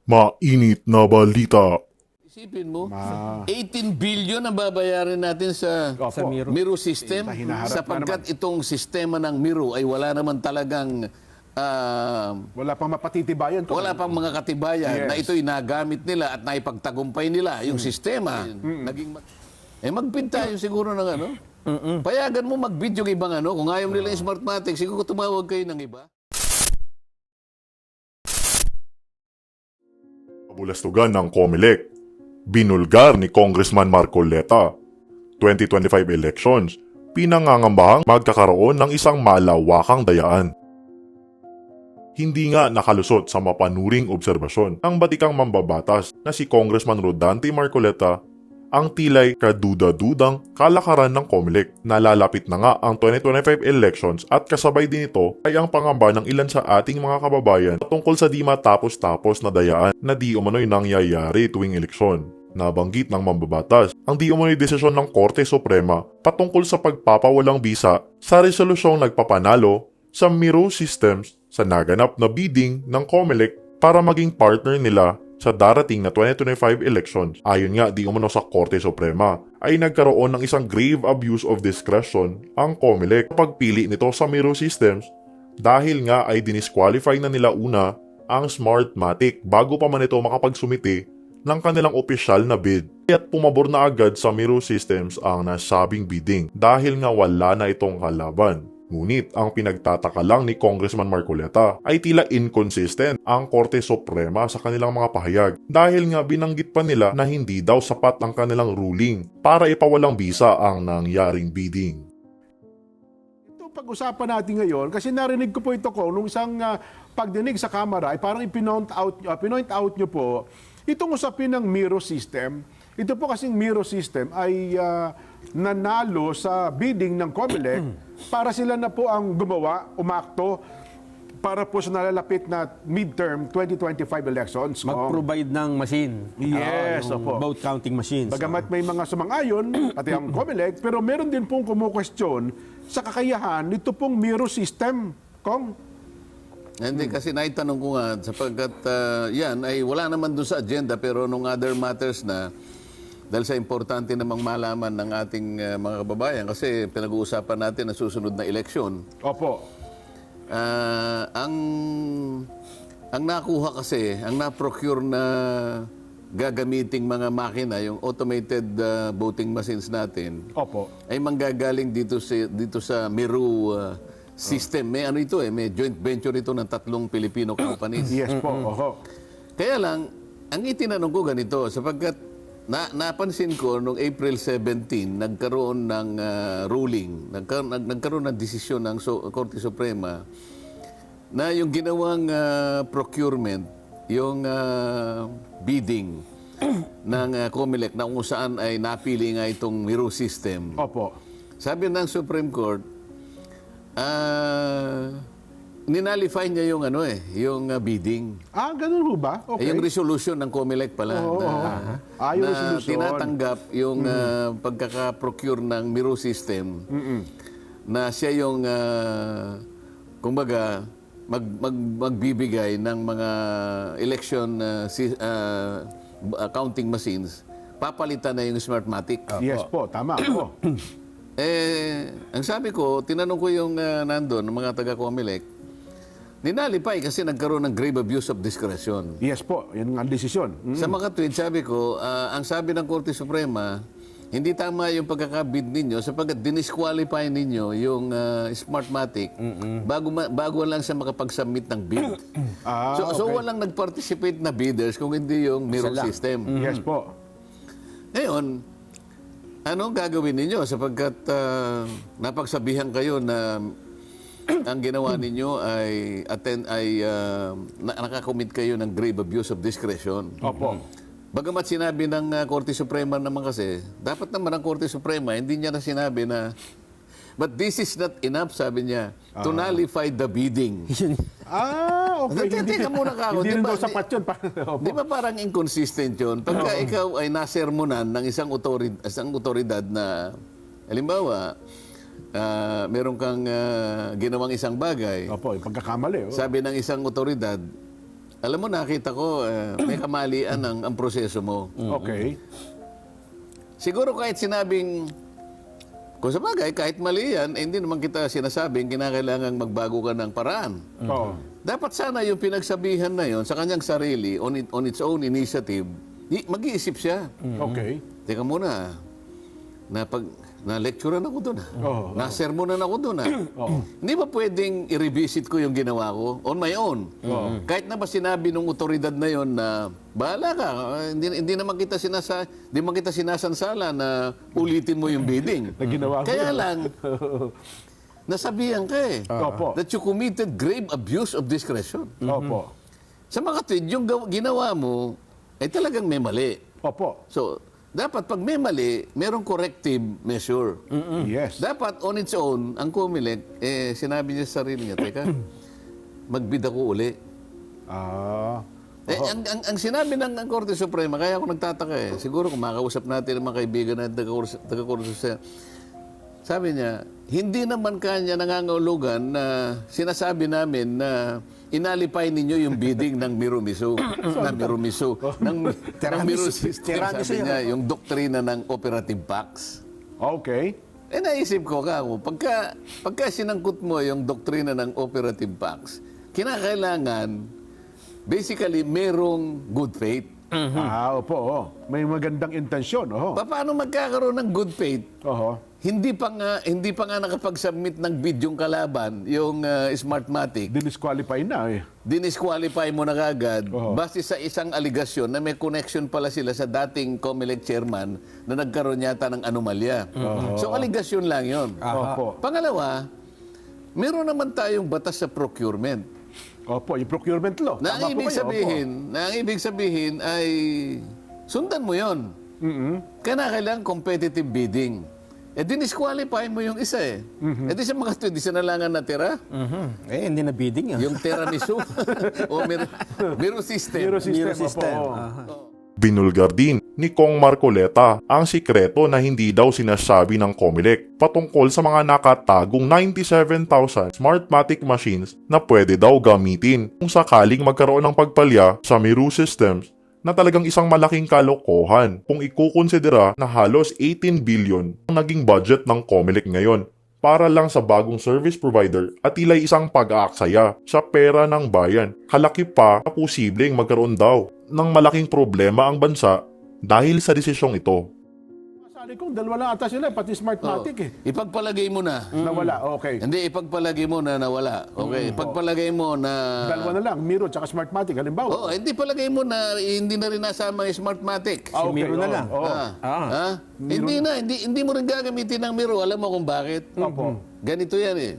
Mainit na balita. Isipin mo, 18 billion ang babayarin natin sa Sa Miro. Miro system Sa hinaharap na sapagkat itong sistema ng Miro ay wala naman talagang Wala pang mapatitibayan to. wala pang mga katibayan Yes. na ito'y nagamit nila at naipagtagumpay nila yung sistema. Naging mag-bid tayo siguro ng ano. Payagan mo mag-bid yung ibang ano. Kung ayaw nila yung Smartmatic, siguro tumawag kayo ng iba. Kabulastugan ng COMELEC. Binulgar ni Congressman Marcoleta. 2025 elections. Pinangangambahang magkakaroon ng isang malawakang dayaan. Hindi nga nakalusot sa mapanuring obserbasyon ang batikang mambabatas na si Congressman Rodante Marcoleta ang tilay kaduda-dudang kalakaran ng COMELEC. Nalalapit na nga ang 2025 elections at kasabay din ito ay ang pangamba ng ilan sa ating mga kababayan tungkol sa di matapos-tapos na dayaan na di umano'y nangyayari tuwing eleksyon. Nabanggit ng mambabatas ang di umano'y desisyon ng Korte Suprema patungkol sa pagpapawalang bisa sa resolusyong nagpapanalo sa Miro Systems sa naganap na bidding ng COMELEC para maging partner nila sa darating na 2025 elections. Ayon nga di umano sa Korte Suprema ay nagkaroon ng isang grave abuse of discretion ang COMELEC sa pagpili nito sa Miro Systems dahil nga ay dinisqualify na nila una ang Smartmatic bago pa man ito makapagsumite ng kanilang opisyal na bid. Kaya't pumabor na agad sa Miro Systems ang nasabing bidding dahil nga wala na itong kalaban. Ngunit ang pinagtataka lang ni Congressman Marcoleta ay tila inconsistent ang Korte Suprema sa kanilang mga pahayag dahil nga binanggit pa nila na hindi daw sapat ang kanilang ruling para ipawalang bisa ang nangyaring bidding. Ito pag-usapan natin ngayon kasi narinig ko po ito ko nung isang pagdinig sa Kamara ay parang pinoint out nyo po itong usapin ng Miro System. Ito po kasing Miro System ay nanalo sa bidding ng COMELEC para sila na po ang gumawa, umakto para po sa nalalapit na midterm 2025 elections. Mag-provide ng machine. Yes, yung opo. vote counting machines. Bagamat may mga sumang-ayon, pati ang COMELEC, pero meron din pong kumu-question sa kakayahan nito pong Miro System, Kong. Hindi kasi naitanong ko nga sapagkat yan ay wala naman doon sa agenda pero nung other matters na dahil sa importante namang malaman ng ating mga kababayan kasi pinag-uusapan natin ang susunod na eleksyon. Opo. Ang nakuha kasi, ang na-procure na gagamiting mga makina, yung automated voting machines natin, Opo. ay manggagaling dito sa Miro system. May ano ito may joint venture ito ng 3 Filipino companies. Yes po. Oho. Kaya lang, ang itinanong ko ganito, sapagkat napansin ko noong April 17, nagkaroon ng ruling, nagkaroon ng desisyon ng Korte Suprema na yung ginawang procurement, yung bidding ng COMELEC na kung saan ay napili nga itong Miro system. Opo. Sabi ng Supreme Court, ninalify niya yung yung bidding. Ganun ho ba? Okay. Yung resolution ng COMELEC pala Oo, na, oo. Yung na resolution. tinatanggap yung pagkaka-procure ng Miro system na siya yung kumbaga magbibigay ng mga election counting machines, papalitan na yung Smartmatic. Yes po. Tama po. Ang sabi ko, tinanong ko yung nandun, ng mga taga-COMELEC, ninalipay kasi nagkaroon ng grave abuse of discretion. Yes po. Yan ang desisyon. Sa mga tweet, sabi ko, ang sabi ng Korte Suprema, hindi tama yung pagkakabid ninyo sapagkat dinisqualify ninyo yung Smartmatic bago lang siya makapag-submit ng bid. So walang nag-participate na bidders kung hindi yung Miro system. Yes po. Ngayon, anong gagawin ninyo sapagkat napagsabihan kayo na ang ginawa ninyo ay nakakommit kayo ng grave abuse of discretion. Opo. Bagamat sinabi ng Korte Suprema naman kasi, dapat naman ang Korte Suprema, hindi niya na sinabi na, but this is not enough, sabi niya, to nullify the bidding. Okay. Teka muna ka ako. Hindi rin daw sapat yun. Opo. Di ba parang inconsistent yun? Pagka ikaw ay nasermonan ng isang otoridad na, halimbawa, meron kang ginawang isang bagay, Opo, yung pagkakamali. Oh. sabi ng isang otoridad, alam mo, nakita ko, may kamalian ang proseso mo. Okay. Siguro kahit sinabing, kung sa bagay, kahit mali yan, hindi naman kita sinasabing kinakailangan magbago ka ng paraan. Oo. Dapat sana yung pinagsabihan na yon sa kanyang sarili, on its own initiative, mag-iisip siya. Okay. Teka muna, na-lecturean ako doon. Oo. Na-sermonan ako doon. Hindi ba pwedeng i-revisit ko yung ginawa ko on my own? Kahit na ba sinabi nung otoridad na yon na bahala ka, hindi naman kita sinasansala na ulitin mo yung bidding. Na ginawa mo Kaya yun. lang, nasabihan ka eh. Opo. That you committed grave abuse of discretion. Opo. Sa mga tweet, yung ginawa mo ay talagang may mali. Opo. So, dapat pag may mali, merong corrective measure. Yes. Dapat on its own, ang COMELEC, sinabi niya sa sarili niya, teka, magbid ako uli. Ah. Ang sinabi ng Korte Suprema, kaya ako nagtataka siguro kung makausap natin ang mga kaibigan natin taga-Korte Suprema, sabi niya, hindi naman kanya nangangahulugan na sinasabi namin na inalipay ninyo yung bidding ng Mirumisu. ng Miru system, sabi niya, yung doktrina ng operative PACS. Okay. Naisip ko pagka sinangkot mo yung doktrina ng operative PACS, kinakailangan, basically, merong good faith. Opo. Oh. May magandang intensyon. Oh. Paano magkakaroon ng good faith? Oho. Hindi pa nga nakapag-submit ng bid yung kalaban, yung Smartmatic. Dinisqualify na eh. Dinisqualify mo na kagad Oo. base sa isang aligasyon na may connection pala sila sa dating COMELEC chairman na nagkaroon yata ng anomalya. So aligasyon lang yon. Opo. Pangalawa, meron naman tayong batas sa procurement. Opo, yung procurement law. Na ang Tama po ibig kayo. ibig sabihin ay sundan mo yon. Kailangan competitive bidding. Dinisqualify mo yung isa eh. Di sa mga ito, di sa nalangan natira. Hindi na bidding yan. Yung tiramisu o Miru system. Miru system. Mirror system. Opo. Binulgar din ni Kong Marcoleta ang sikreto na hindi daw sinasabi ng COMELEC patungkol sa mga nakatagong 97,000 Smartmatic machines na pwede daw gamitin kung sakaling magkaroon ng pagpalya sa Miru systems na talagang isang malaking kalokohan kung ikukonsidera na halos 18 billion ang naging budget ng COMELEC ngayon para lang sa bagong service provider at tila isang pag-aaksaya sa pera ng bayan. Kalaki pa na posibleng magkaroon daw ng malaking problema ang bansa dahil sa desisyong ito. Sabi ko, dalawa lang ata sila, pati Smartmatic eh. Ipagpalagay mo na. Nawala, okay. Hindi, ipagpalagay mo na nawala. Okay, ipagpalagay mo na... Dalawa na lang, Miro tsaka Smartmatic, halimbawa. hindi palagay mo na hindi na rin nasama yung Smartmatic. Ah, okay, Miro na oo, lang. oo. Hindi mo rin gagamitin ng Miro. Alam mo kung bakit? Opo. Ganito yan eh.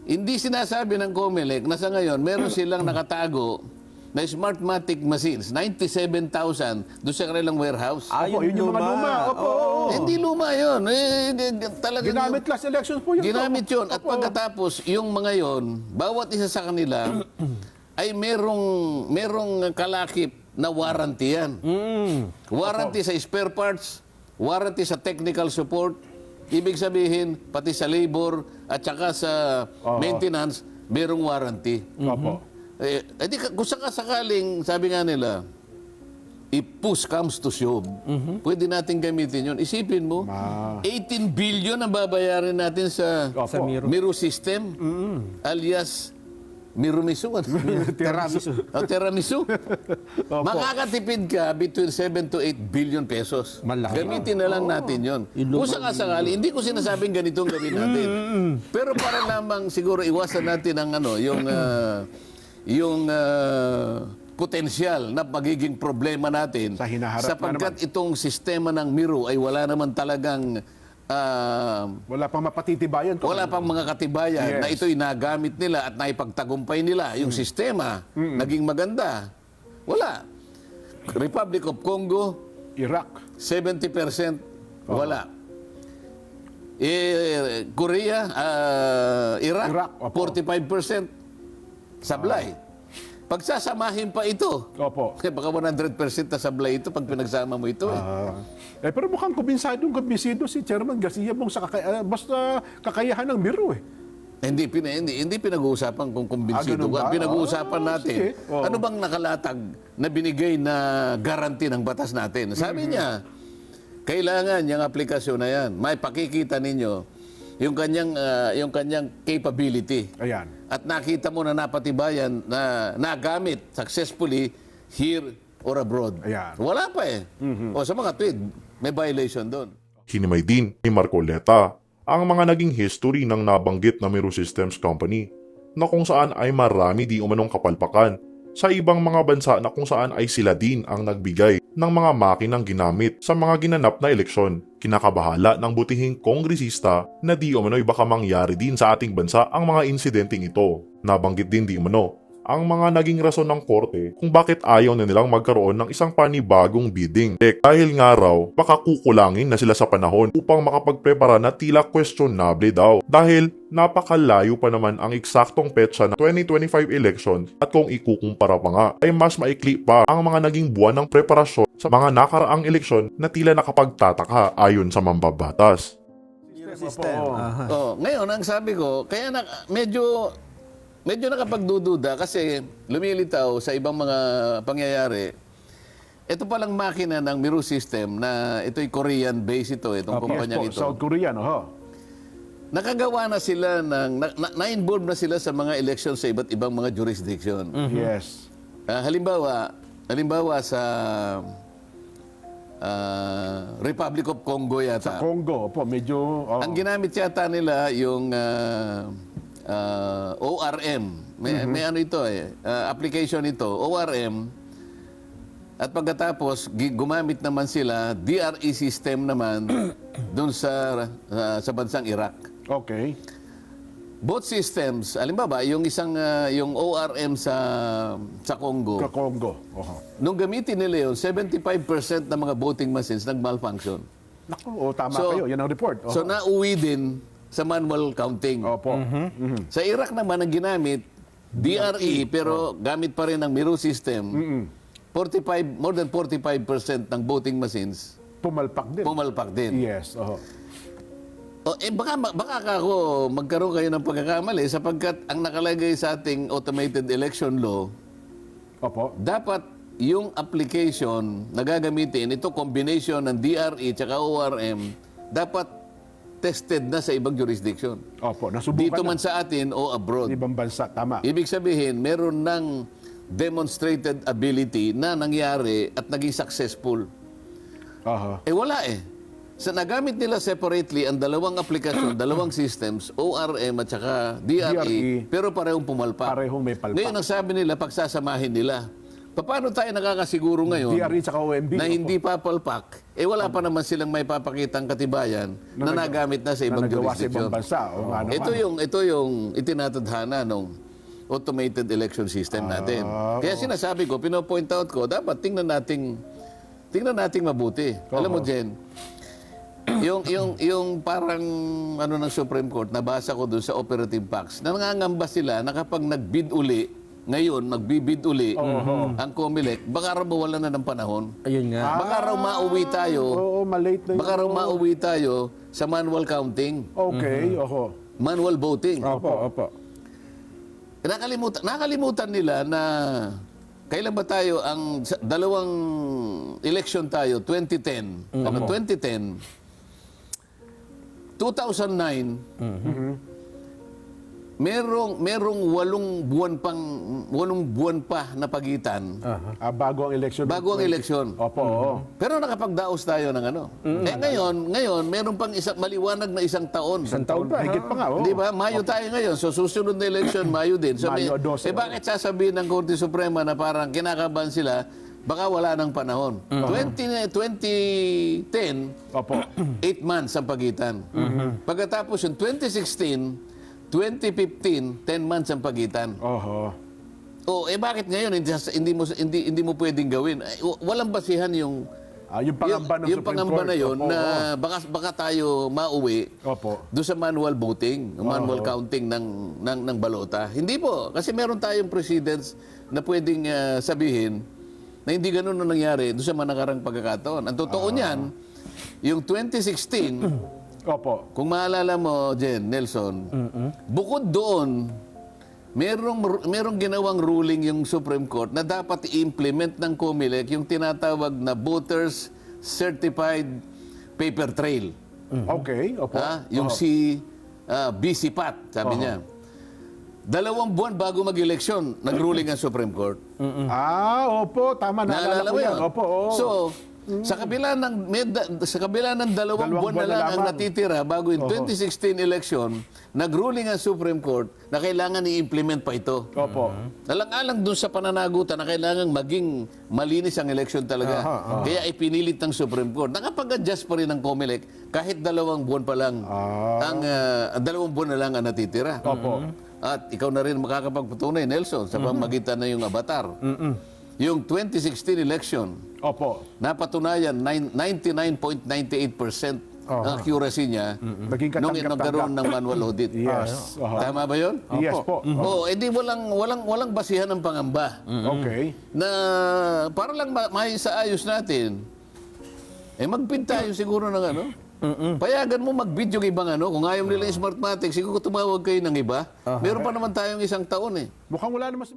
Hindi sinasabi ng COMELEC na sa ngayon, meron silang nakatago na Smartmatic machines, 97,000 doon sa kanilang warehouse. Opo, yun yung mga luma. Opo, oo. Hindi luma yun. Talagang Ginamit last elections po yun. Ginamit yun. At Opo. pagkatapos, yung mga yon, bawat isa sa kanila ay merong kalakip na warranty yan. Warranty sa spare parts, warranty sa technical support, ibig sabihin, pati sa labor at saka sa maintenance, merong warranty. Opo. Kung sakaling, sabi nga nila, if push comes to shove, pwede natin gamitin yun. Isipin mo, 18 billion ang babayarin natin sa Opo. Miru system, alias Mirumisu. Tiramisu. Tiramisu. Makakatipid ka between 7 to 8 billion pesos. Malaki. Gamitin na lang natin yon. Kung sakasakali, hindi ko sinasabing ganitong gawin natin. Pero para lamang siguro iwasan natin ang yung potensyal na magiging problema natin Sa hinaharap na sapagkat itong sistema ng Miru ay wala naman talagang Wala pang mapatitibayan to. wala pang mga katibayan Yes. na ito'y nagamit nila at naipagtagumpay nila yung sistema naging maganda. Wala. Republic of Congo, Iraq. 70% wala. Korea, Iraq, Iraq, opo. 45% sablay. Pagsasamahin pa ito, Opo. kaya baka 100% na sablay ito pag pinagsama mo ito. Pero mukhang kumbinsido si Chairman Garcia basta kakayahan ng Miro eh. Hindi pinag-uusapan kung kumbinsido ganun ba? ka. Pinag-uusapan natin, sige. Oo. ano bang nakalatag na binigay na garanti ng batas natin. Sabi niya, kailangan yung aplikasyon na yan. May pakikita ninyo yung kanyang capability. Ayan. At nakita mo na napatibayan na nagamit successfully here or abroad. Ayan. Wala pa eh. O sa mga tweet, may violation doon. Hinimay din ni Marcoleta ang mga naging history ng nabanggit na Miro Systems Company na kung saan ay marami di umanong kapalpakan sa ibang mga bansa na kung saan ay sila din ang nagbigay ng mga makinang ginamit sa mga ginanap na eleksyon. Kinakabahala ng butihing kongresista na di umano'y baka mangyari din sa ating bansa ang mga insidenteng ito. Nabanggit din di umano ang mga naging rason ng korte kung bakit ayaw na nilang magkaroon ng isang panibagong bidding. Dahil nga raw, baka kukulangin na sila sa panahon upang makapagprepara na tila questionable daw. Dahil napakalayo pa naman ang eksaktong petsa ng 2025 election at kung ikukumpara pa nga, ay mas maikli pa ang mga naging buwan ng preparasyon sa mga nakaraang eleksyon na tila nakapagtataka ayon sa mambabatas. System. Opo. Aha. Ngayon, ang sabi ko, kaya medyo nakapagdududa kasi lumilitaw sa ibang mga pangyayari. Ito palang makina ng Miro System na ito'y Korean-based itong kumpanyang Yes po, ito. South Korean, Nakagawa na sila na-involve na sila sa mga elections sa iba't ibang mga jurisdiction. Yes. Halimbawa sa Republic of Congo yata. Congo, po, medyo... Ang ginamit yata nila yung ORM. May ano ito application ito, ORM. At pagkatapos, gumamit naman sila, DRE system naman, doon sa bansang Iraq. Okay. Both systems, halimbawa, yung yung ORM sa Congo, Congo. nung gamitin nila yun, 75% ng mga voting machines nag-malfunction. Naku, tama kayo. Yan ang report. So, nauwi din sa manual counting. Opo. Sa Iraq naman, ang ginamit, DRE, pero gamit pa rin ang Miro system. More than 45% ng voting machines Pumalpak din. Yes. Baka ako magkaroon kayo ng pagkakamali sapagkat ang nakalagay sa ating automated election law, Opo. dapat yung application na gagamitin, ito combination ng DRE at ORM, dapat tested na sa ibang jurisdiction. Opo. Nasubukan Dito na. man sa atin o abroad. Ibang bansa. Tama. Ibig sabihin, meron ng demonstrated ability na nangyari at naging successful. Wala eh. Sa nagamit nila separately ang dalawang aplikasyon, dalawang systems, ORM at saka DRE, pero parehong pumalpak. Parehong may palpak. Ngayon ang sabi nila, pagsasamahin nila. Paano tayo nakakasiguro ngayon DRE at OMB. na hindi papalpak? Wala pa naman silang may papakitang katibayan na nagamit na sa ibang nagawa sa ibang jurisdiction. bansa. O nga naman. Ito yung itinatadhana ng automated election system natin. Kaya sinasabi ko, pino-point out ko, dapat tingnan nating mabuti. Alam mo, Jen, yung parang ano ng Supreme Court, nabasa ko doon sa operative facts, na nangangamba sila na kapag nagbid uli, ngayon, magbibid uli ang COMELEC, baka raw mawala na ng panahon. Ayun nga. Baka raw mauwi tayo. Oo, malate na yun. Baka raw mauwi tayo sa manual counting, Okay, manual voting. Opo. Nakalimutan nila na kailan ba tayo ang dalawang election tayo 2010 2010 2009 merong 8 buwan pa na pagitan bago ang election. Opo. pero nakapagdaos tayo ng ano. Ngayon meron pang maliwanag na isang taon. Isang taon pa. Higit pa nga. Di ba? Mayo tayo ngayon. So, susunod na election, Mayo din. So, Mayo 12. bakit sasabihin ng Korte Suprema na parang kinakabahan sila, baka wala ng panahon. 2010, Opo. 8 months ang pagitan. Pagkatapos yung 2016, 2015, 10 months ang pagitan. Bakit ngayon hindi mo pwedeng gawin? Walang basihan yung Yung pangamba ng yung Supreme pangamba Court. na yun Opo, na baka tayo mauwi doon sa manual voting, manual counting ng balota. Hindi po. Kasi meron tayong precedents na pwedeng sabihin na hindi ganun ang nangyari doon sa mga nakarang pagkakataon. Ang totoo niyan, yung 2016, Opo. Kung maalala mo, Jen, Nelson, bukod doon, merong ginawang ruling yung Supreme Court na dapat i-implement ng COMELEC yung tinatawag na Voters Certified Paper Trail. Okay, opo. Yung si BCPAT, sabi niya. 2 buwan bago mag-eleksyon, nag-ruling ang Supreme Court. Opo, tama. Naalala ko yan. Opo, oo. So, sa kabila ng 2 buwan na lang ang natitira bago yung 2016 election, nag-ruling ang Supreme Court na kailangan i-implement pa ito. Opo. Alang-alang dun sa pananagutan na kailangan maging malinis ang election talaga. Kaya ipinilit ng Supreme Court. Nakapag-adjust pa rin ng COMELEC kahit 2 buwan pa lang. 2 buwan na lang ang natitira. Opo. At ikaw na rin makakapagpatunay, Nelson, sa pamagitan na yung avatar. Yung 2016 election, Opo. napatunayan 99.98% ang accuracy niya Naging nung katanggap-tanggap. nagkaroon ng manual audit. Yes. Tama ba yun? Yes po. Edi walang basihan ng pangamba Okay. na para lang maisaayos natin. Mag-bid tayo siguro ng ano. Payagan mo mag-bid yung ibang ano. Kung ayaw nila yung Smartmatic, siguro tumawag kayo ng iba. Meron pa naman tayong 1 taon eh. Mukhang wala naman...